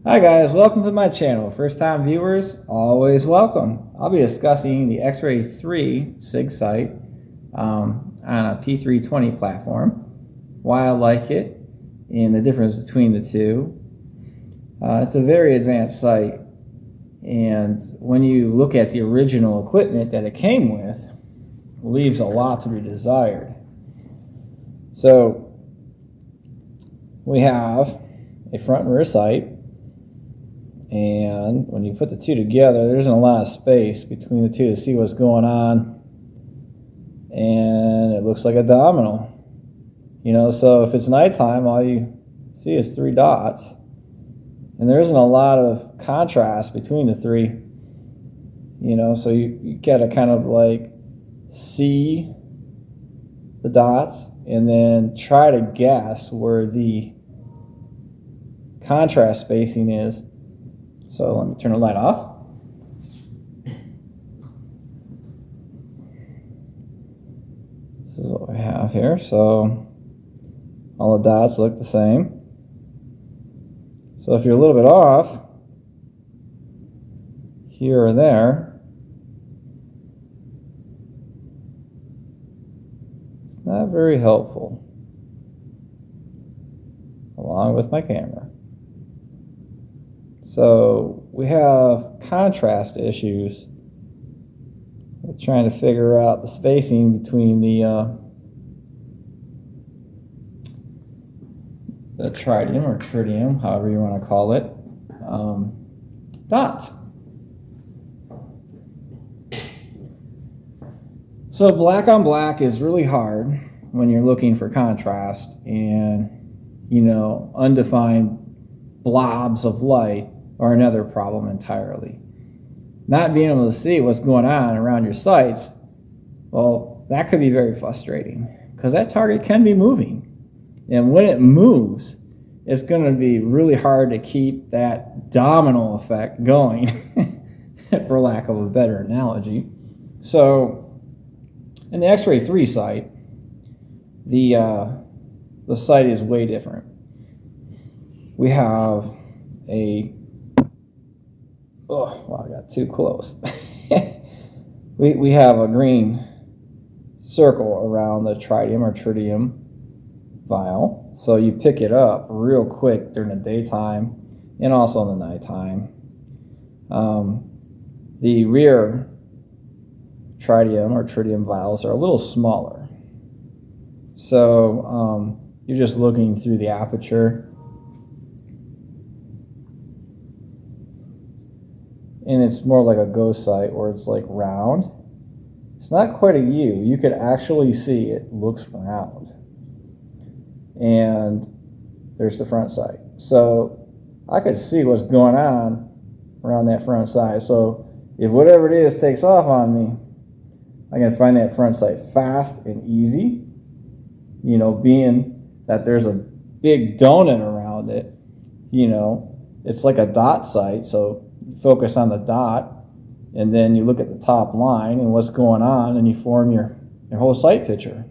Hi guys, welcome to my channel. First time viewers, always welcome. I'll be discussing the X-Ray3 SIG sight on a P320 platform, why I like it, and the difference between the two. It's a very advanced sight, and when you look at the original equipment that it came with, it leaves a lot to be desired. So we have a front and rear sight. And when you put the two together, there isn't a lot of space between the two to see what's going on. And it looks like a domino. So if it's nighttime, all you see is three dots. And there isn't a lot of contrast between the three. So you gotta kind of like see the dots and then try to guess where the contrast spacing is. So let me turn the light off. This is what we have here. So all the dots look the same. So if you're a little bit off here or there, it's not very helpful, along with my camera. So we have contrast issues with trying to figure out the spacing between the tritium or tritium, however you want to call it, dots. So black on black is really hard when you're looking for contrast, and undefined blobs of light are another problem entirely. Not being able to see what's going on around your sights, well, that could be very frustrating because that target can be moving. And when it moves, it's going to be really hard to keep that domino effect going, for lack of a better analogy. So in the X-Ray3 sight, the sight is way different. We have I got too close. we have a green circle around the tritium or tritium vial. So you pick it up real quick during the daytime and also in the nighttime. The rear tritium or tritium vials are a little smaller. So you're just looking through the aperture. And it's more like a ghost sight where it's like round. It's not quite a U. You could actually see it looks round. And there's the front sight. So I could see what's going on around that front sight. So if whatever it is takes off on me, I can find that front sight fast and easy. Being that there's a big donut around it, it's like a dot sight. So you focus on the dot, and then you look at the top line and what's going on, and you form your whole sight picture,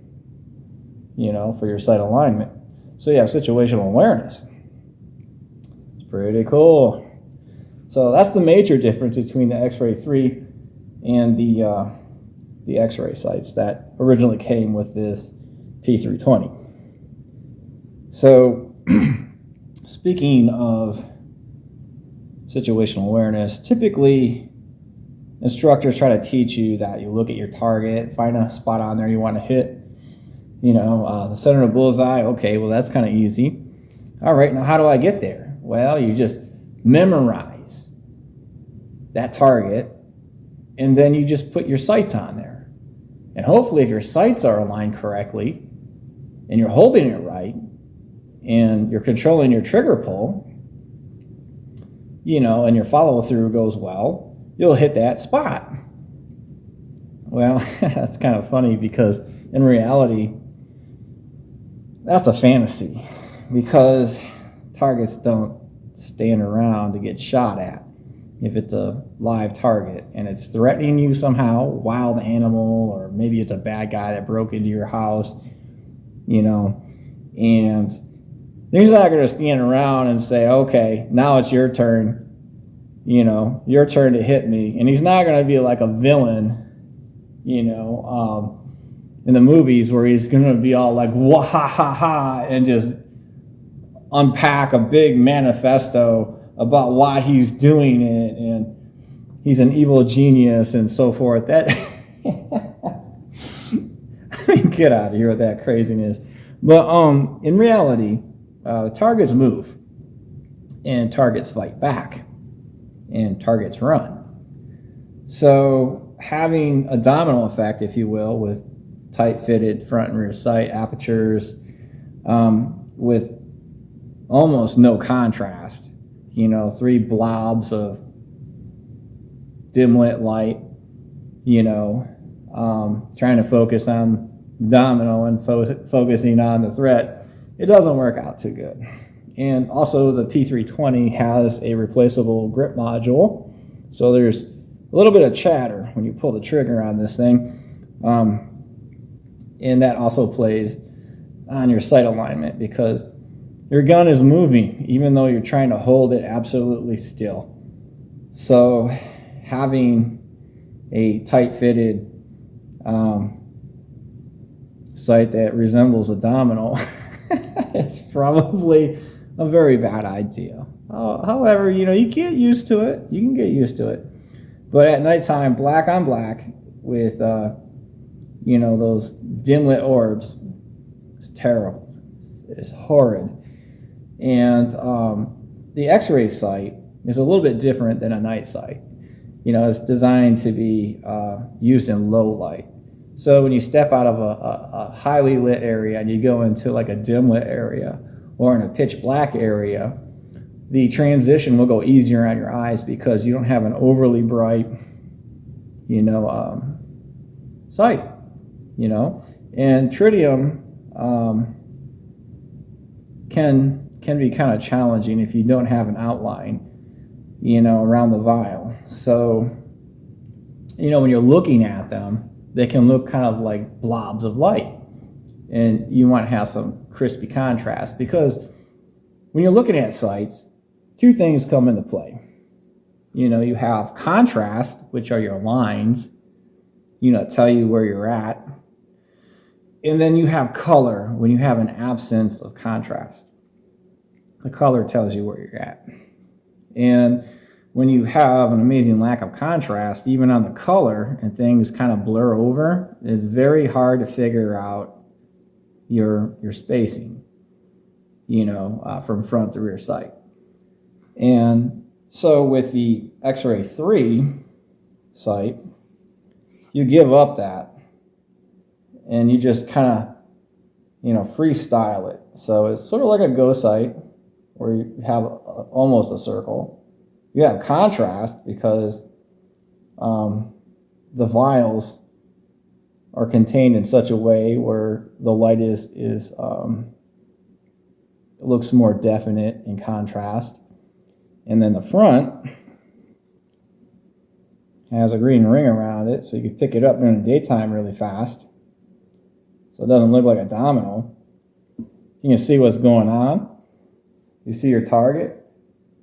for your sight alignment. So you have situational awareness. It's pretty cool. So that's the major difference between the X-Ray3 and the X-ray sights that originally came with this P320. So speaking of situational awareness, typically instructors try to teach you that you look at your target, find a spot on there you want to hit, the center of the bullseye. Okay, well, that's kind of easy. All right, now how do I get there? Well, you just memorize that target, and then you just put your sights on there. And hopefully if your sights are aligned correctly and you're holding it right and you're controlling your trigger pull, and your follow through goes well, you'll hit that spot. Well, that's kind of funny because in reality, that's a fantasy, because targets don't stand around to get shot at. If it's a live target and it's threatening you somehow, wild animal, or maybe it's a bad guy that broke into your house, and He's not going to stand around and say, okay, now it's your turn. Your turn to hit me. And he's not going to be like a villain, in the movies where he's going to be all like, wah ha ha ha, and just unpack a big manifesto about why he's doing it. And he's an evil genius and so forth. That, get out of here with that craziness. But in reality, targets move, and targets fight back, and targets run. So having a domino effect, if you will, with tight-fitted front and rear sight apertures, with almost no contrast, 3 blobs of dim lit light, trying to focus on the domino and focusing on the threat, it doesn't work out too good. And also the P320 has a replaceable grip module, so there's a little bit of chatter when you pull the trigger on this thing, and that also plays on your sight alignment because your gun is moving even though you're trying to hold it absolutely still. So having a tight-fitted sight that resembles a domino is probably a very bad idea. However, you get used to it. You can get used to it. But at nighttime, black on black with, those dim lit orbs, it's terrible. It's horrid. And the X-ray sight is a little bit different than a night sight. It's designed to be used in low light. So when you step out of a highly lit area and you go into like a dim lit area or in a pitch black area, the transition will go easier on your eyes because you don't have an overly bright, sight, and tritium can be kind of challenging if you don't have an outline, around the vial. So, when you're looking at them, they can look kind of like blobs of light. And you want to have some crispy contrast because when you're looking at sights, 2 things come into play. You have contrast, which are your lines, tell you where you're at. And then you have color when you have an absence of contrast. The color tells you where you're at. And when you have an amazing lack of contrast, even on the color, and things kind of blur over, it's very hard to figure out your spacing, from front to rear sight. And so with the X-Ray3 sight, you give up that, and you just kind of, freestyle it. So it's sort of like a go sight, where you have almost a circle. You have contrast because the vials are contained in such a way where the light looks more definite in contrast. And then the front has a green ring around it, so you can pick it up during the daytime really fast, so it doesn't look like a domino. You can see what's going on. You see your target.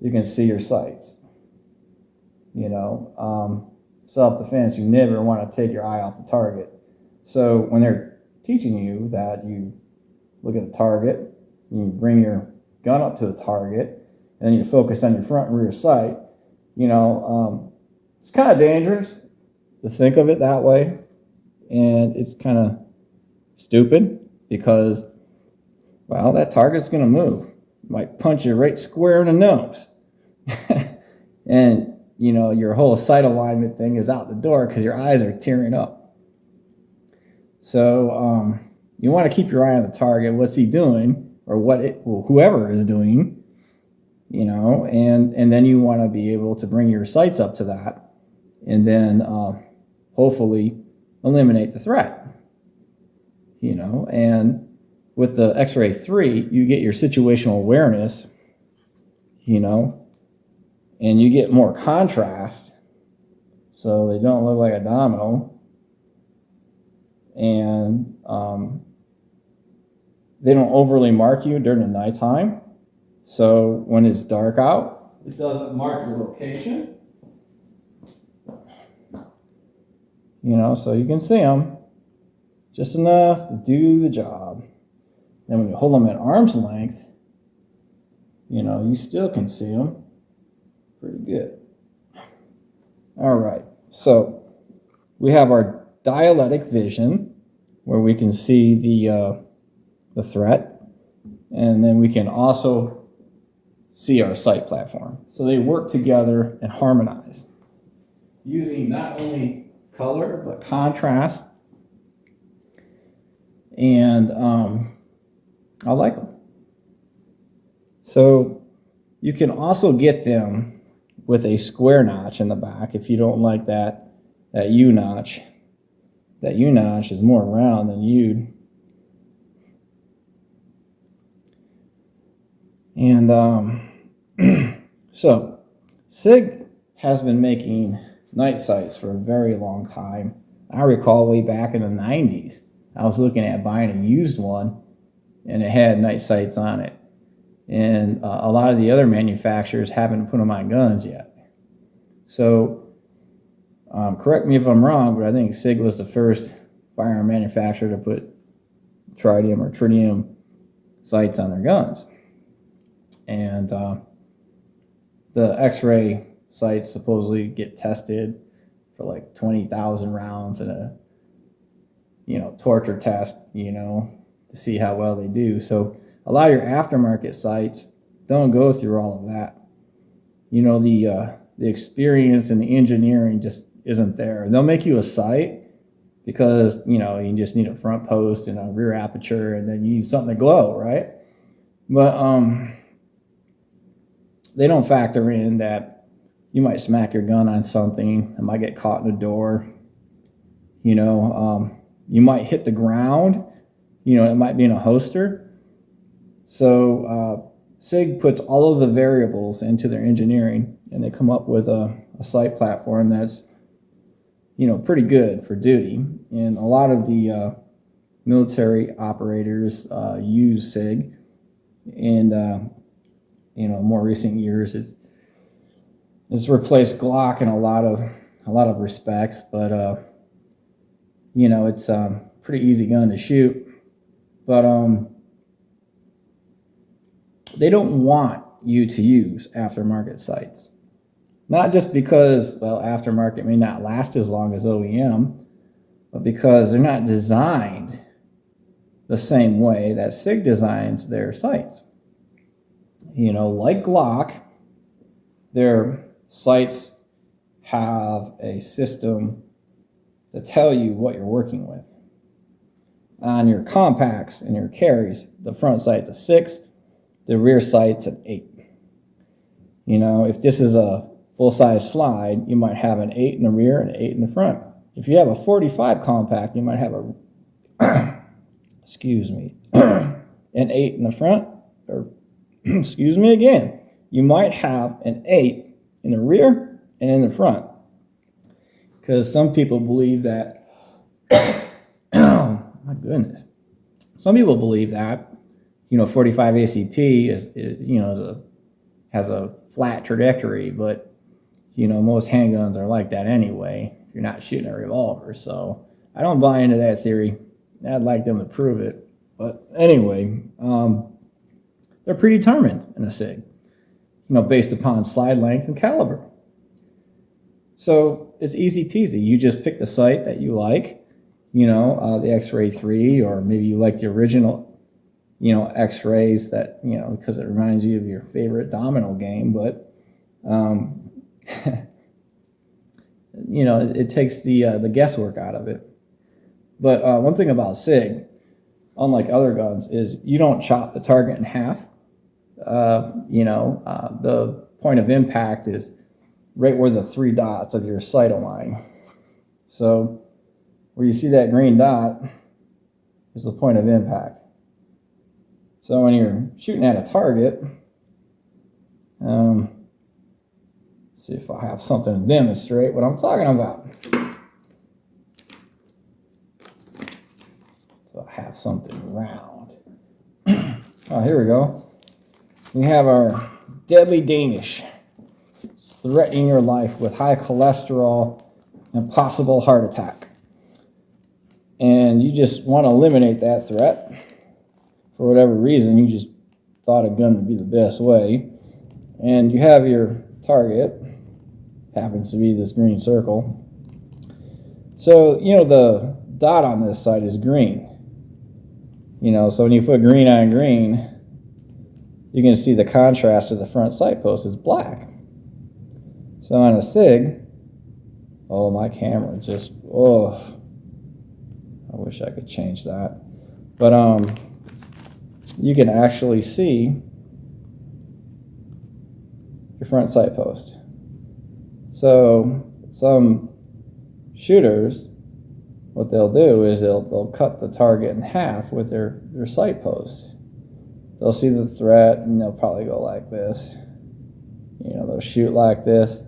You can see your sights. Self-defense, you never want to take your eye off the target. So when they're teaching you that you look at the target, you bring your gun up to the target, and then you focus on your front and rear sight, it's kind of dangerous to think of it that way. And it's kind of stupid because, well, that target's going to move. It might punch you right square in the nose. And your whole sight alignment thing is out the door because your eyes are tearing up. So you want to keep your eye on the target. What's he doing, or whoever is doing, and then you want to be able to bring your sights up to that, and then hopefully eliminate the threat. And with the X-Ray3, you get your situational awareness, and you get more contrast, so they don't look like a domino. And they don't overly mark you during the nighttime. So when it's dark out, it doesn't mark your location. You know, so you can see them just enough to do the job. Then when you hold them at arm's length, you know, you still can see them pretty good. All right, so we have our dialectic vision where we can see the threat, and then we can also see our sight platform. So they work together and harmonize using not only color but contrast, and I like them. So you can also get them with a square notch in the back if you don't like that U notch. That U notch is more round than U. And so SIG has been making night sights for a very long time. I recall way back in the 90s, I was looking at buying a used one, and it had night sights on it. And a lot of the other manufacturers haven't put them on guns yet. So correct me if I'm wrong, but I think SIG was the first firearm manufacturer to put tritium or tritium sights on their guns. And the X-ray sights supposedly get tested for like 20,000 rounds in a, you know, torture test, you know, to see how well they do. So a lot of your aftermarket sights don't go through all of that. You know, the experience and the engineering just isn't there. They'll make you a sight because, you know, you just need a front post and a rear aperture, and then you need something to glow, right? But they don't factor in that you might smack your gun on something, it might get caught in a door, you know, you might hit the ground, you know, it might be in a holster. So SIG puts all of the variables into their engineering, and they come up with a sight platform that's, you know, pretty good for duty. And a lot of the military operators use SIG, and you know, more recent years it's replaced Glock in a lot of respects, but you know, it's a pretty easy gun to shoot. But they don't want you to use aftermarket sights. Not just because, well, aftermarket may not last as long as OEM, but because they're not designed the same way that SIG designs their sights. You know, like Glock, their sights have a system to tell you what you're working with. On your compacts and your carries, the front sight's a 6, the rear sight's an 8. You know, if this is a full-size slide, you might have an 8 in the rear and an 8 in the front. If you have a 45 compact, you might have a, excuse me, an 8 in the front, or excuse me again, you might have an 8 in the rear and in the front. Because some people believe that, oh my goodness, some people believe that, you know, 45 ACP is you know, has a flat trajectory, but you know, most handguns are like that anyway if you're not shooting a revolver. So I don't buy into that theory. I'd like them to prove it. But anyway, they're predetermined in a SIG, you know, based upon slide length and caliber. So it's easy peasy. You just pick the sight that you like, you know, the X-Ray3, or maybe you like the original, you know, X-rays that, you know, because it reminds you of your favorite domino game. But you know, it takes the guesswork out of it. But one thing about SIG, unlike other guns, is you don't chop the target in half. You know, the point of impact is right where the 3 dots of your sight align. So where you see that green dot is the point of impact. So when you're shooting at a target, see if I have something to demonstrate what I'm talking about. So I have something round. Oh, here we go. We have our deadly Danish. It's threatening your life with high cholesterol and possible heart attack. And you just want to eliminate that threat. For whatever reason, you just thought a gun would be the best way. And you have your target, happens to be this green circle. So, you know, the dot on this side is green. You know, so when you put green on green, you can see the contrast of the front sight post is black. So on a SIG, oh, my camera just, oh, I wish I could change that. But you can actually see your front sight post. So some shooters, what they'll do is they'll cut the target in half with their sight post. They'll see the threat and they'll probably go like this. You know, they'll shoot like this.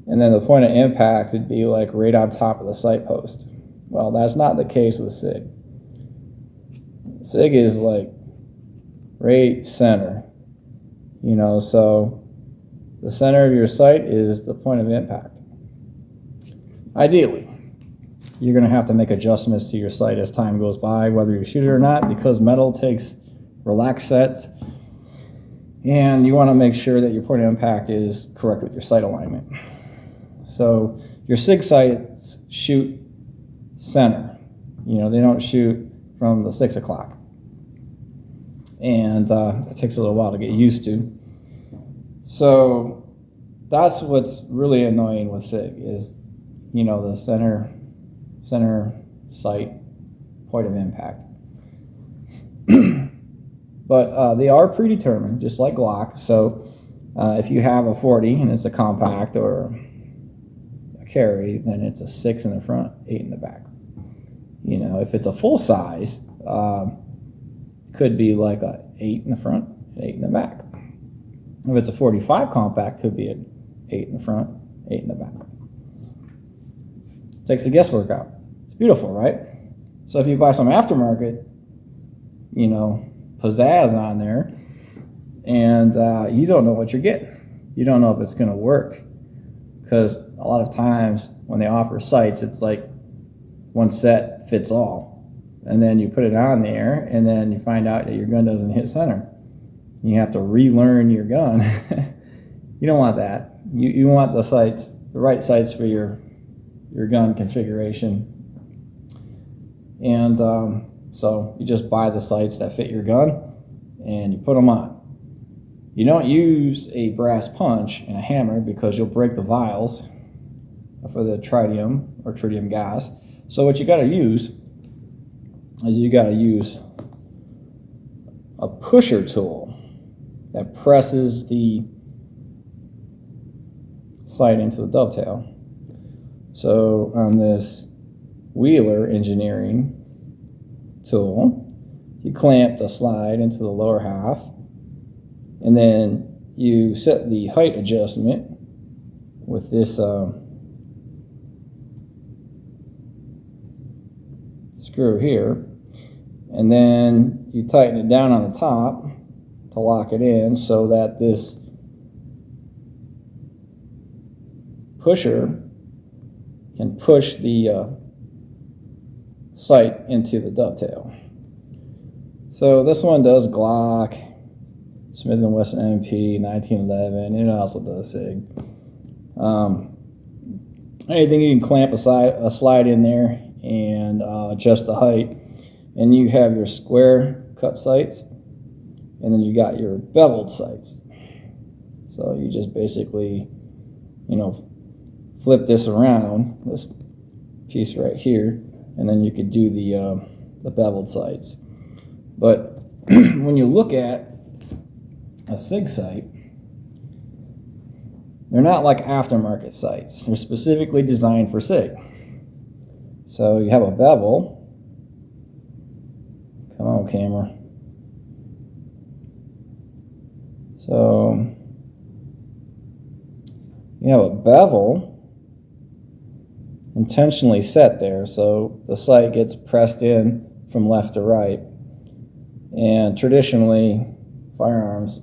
And then the point of impact would be like right on top of the sight post. Well, that's not the case with SIG. SIG is like right center. You know, so the center of your sight is the point of impact. Ideally, you're going to have to make adjustments to your sight as time goes by, whether you shoot it or not, because metal takes relaxed sets. And you want to make sure that your point of impact is correct with your sight alignment. So your SIG sights shoot center. You know, they don't shoot from the 6 o'clock. And it takes a little while to get used to. So that's what's really annoying with SIG is, you know, the center sight point of impact. But they are predetermined, just like Glock. So if you have a 40 and it's a compact or a carry, then it's a 6 in the front, 8 in the back. You know, if it's a full size, could be like a 8 in the front and 8 in the back. If it's a 45 compact, could be an 8 in the front, 8 in the back. Takes the guesswork out. It's beautiful, right? So if you buy some aftermarket, you know, pizzazz on there, and you don't know what you're getting. You don't know if it's going to work. Because a lot of times when they offer sights, it's like one set fits all. And then you put it on there, and then you find out that your gun doesn't hit center. You have to relearn your gun. You don't want that. You want the sights, the right sights for your gun configuration. And so you just buy the sights that fit your gun, and you put them on. You don't use a brass punch and a hammer because you'll break the vials for the tritium or tritium gas. So what you got to use is you got to use a pusher tool that presses the sight into the dovetail. So on this Wheeler engineering tool, you clamp the slide into the lower half, and then you set the height adjustment with this screw here, and then you tighten it down on the top to lock it in so that this pusher can push the sight into the dovetail. So this one does Glock, Smith & Wesson MP, 1911, and it also does SIG. Anything you can clamp a slide in there and adjust the height. And you have your square cut sights, and then you got your beveled sights. So you just basically, you know, flip this around, this piece right here, and then you could do the beveled sights. But when you look at a SIG sight, they're not like aftermarket sights. They're specifically designed for SIG. So you have a bevel. Come on, camera. So you have a bevel intentionally set there so the sight gets pressed in from left to right. And traditionally, firearms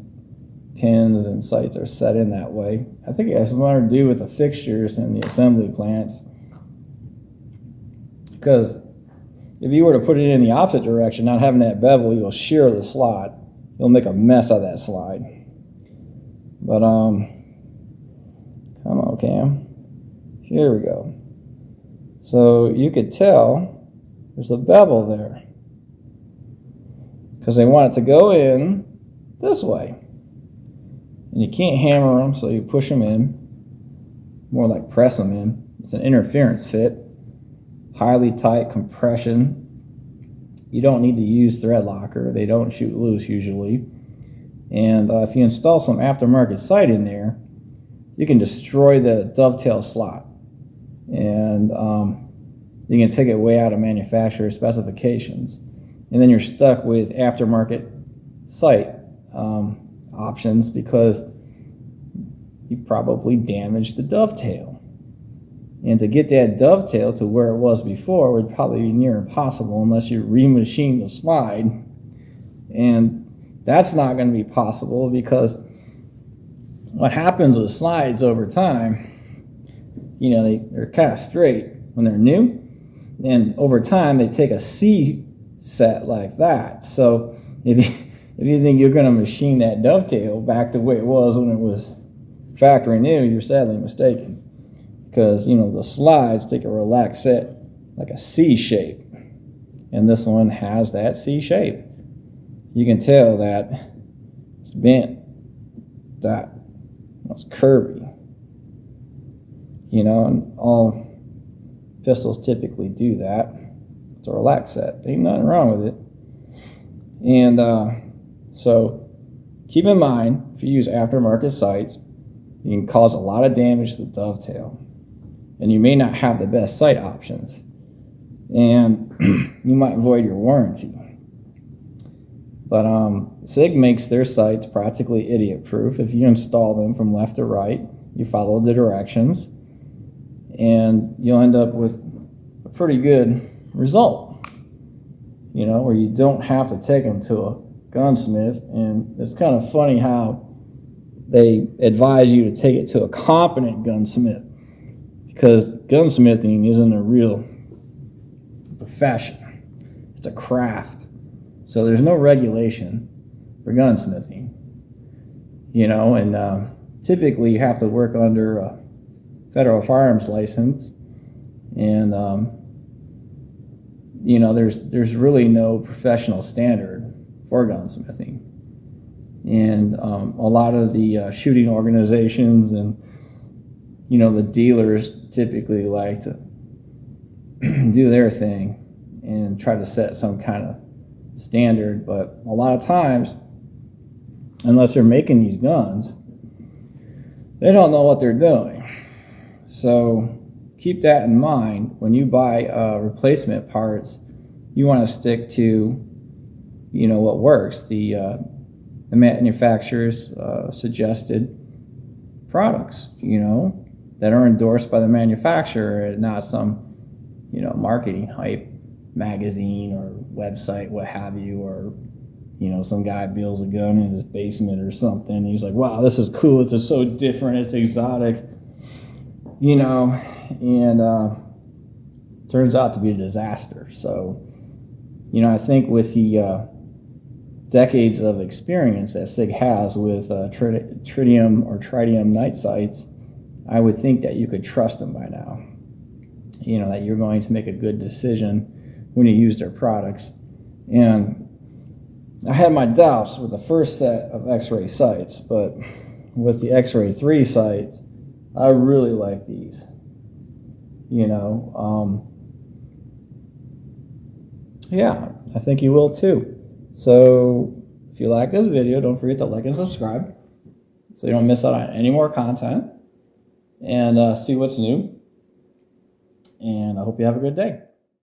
pins and sights are set in that way. I think it has more to do with the fixtures and the assembly plants. Because if you were to put it in the opposite direction, not having that bevel, you'll shear the slot. You'll make a mess of that slide. But come on, Cam. Here we go. So you could tell there's a bevel there, because they want it to go in this way. And you can't hammer them, so you push them in. More like press them in. It's an interference fit. Highly tight compression. You don't need to use thread locker. They don't shoot loose usually. And if you install some aftermarket sight in there, you can destroy the dovetail slot. And you can take it way out of manufacturer specifications. And then you're stuck with aftermarket sight options because you probably damaged the dovetail. And to get that dovetail to where it was before would probably be near impossible unless you remachine the slide. And that's not going to be possible because what happens with slides over time, you know, they're kind of straight when they're new. And over time, they take a C set like that. So if you think you're going to machine that dovetail back to the way it was when it was factory new, you're sadly mistaken. Because, you know, the slides take a relaxed set like a C shape. And this one has that C shape. You can tell that it's bent, that it's curvy. You know, and all pistols typically do that. It's a relaxed set. Ain't nothing wrong with it. And so keep in mind, if you use aftermarket sights, you can cause a lot of damage to the dovetail. And you may not have the best sight options. And you might void your warranty. But SIG makes their sights practically idiot-proof. If you install them from left to right, you follow the directions, and you'll end up with a pretty good result. You know, where you don't have to take them to a gunsmith. And it's kind of funny how they advise you to take it to a competent gunsmith, because gunsmithing isn't a real profession. It's a craft. So there's no regulation for gunsmithing. You know, and typically you have to work under a federal firearms license. And, you know, there's really no professional standard for gunsmithing. And a lot of the shooting organizations and, you know, the dealers typically like to do their thing and try to set some kind of standard. But a lot of times, unless they're making these guns, they don't know what they're doing. So keep that in mind. When you buy replacement parts, you want to stick to, you know, what works. The manufacturer's suggested products, you know, that are endorsed by the manufacturer and not some, you know, marketing hype magazine or website, what have you, or, you know, some guy builds a gun in his basement or something. And he's like, wow, this is cool. This is so different. It's exotic, you know, and turns out to be a disaster. So, you know, I think with the decades of experience that SIG has with tritium or tritium night sights, I would think that you could trust them by now. You know, that you're going to make a good decision when you use their products. And I had my doubts with the first set of X-ray sights, but with the X-Ray3 sights, I really like these. You know, yeah, I think you will too. So if you like this video, don't forget to like and subscribe so you don't miss out on any more content, and see what's new. And I hope you have a good day.